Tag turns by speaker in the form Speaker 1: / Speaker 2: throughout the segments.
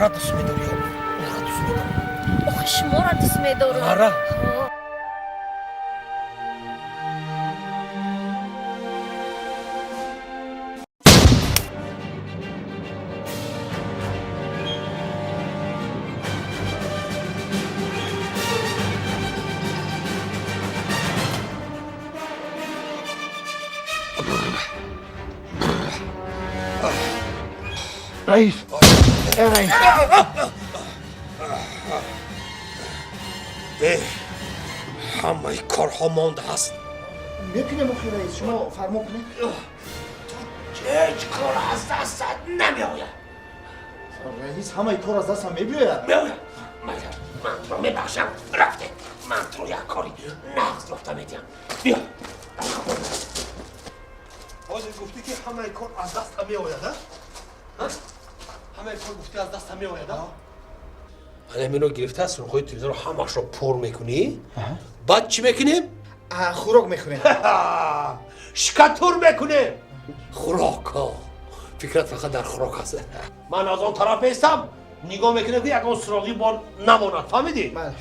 Speaker 1: را دوست می‌داری یا او را دوست می‌داری؟
Speaker 2: آخه شما را دوست می‌دارم.
Speaker 1: آره.
Speaker 3: رئیس رئیس
Speaker 1: همه کارها مانده هست.
Speaker 3: میکنم آخه رئیس شما فرما کنید.
Speaker 1: هیچ کار از دستت نمیآید.
Speaker 3: رئیس همه کار از دستم میآید.
Speaker 1: من تو میبخشم رفته. من تو یک کاری نقص گفته میدیم. بیا.
Speaker 4: حاجی گفتی که همه کار از دست میآید ها؟ همه کار گفتی از دست میآید ها؟
Speaker 1: الان منو گرفته است رو خودت رو همش رو پر میکنی. بعد چی میکنیم؟
Speaker 3: خوراک میخوریم.
Speaker 1: شکتور میکنیم. خوراک ها. فکرت فقط در خوراک هست. من از آن طرف هستم. نگاه میکنم که یک سراغی بان نماند. فهمیدی؟
Speaker 3: بله.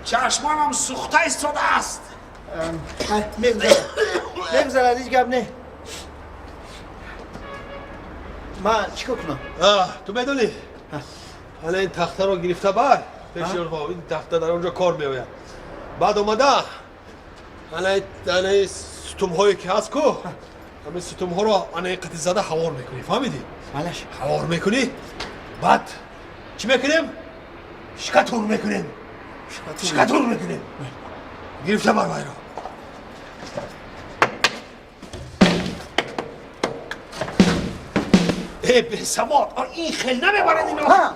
Speaker 1: چشمانم سوخته ایستاده است.
Speaker 3: نمیزنه هیچ گپ نه. من چیکار کنم؟
Speaker 4: تو بدونی حالا این تخته رو گرفته بر بشیر با این تخته در اونجا کار میآید. بعد اومده حالا این ستوم هایی که هست کو همین ستوم ها رو این قطع زده حوار میکنی. فهمیدی؟
Speaker 3: مالش
Speaker 4: حوار میکنی بعد چی میکنیم؟ شکتور میکنیم. شکتور میکنیم. گرفته بر باید رو
Speaker 1: به سواد این خیل نمیبرد اینا.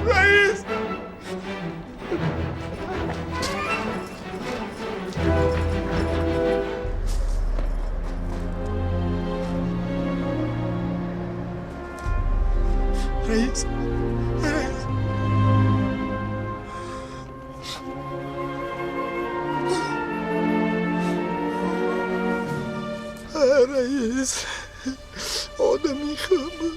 Speaker 1: رئیس رئیس رئیس آدمی خواهم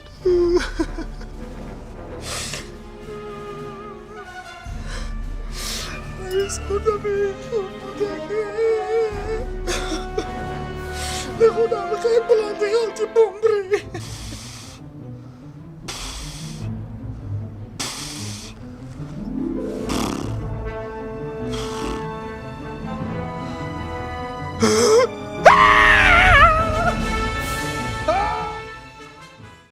Speaker 1: رئیس آدمی خواهم نخونم خیلی بلندی غلطی بوم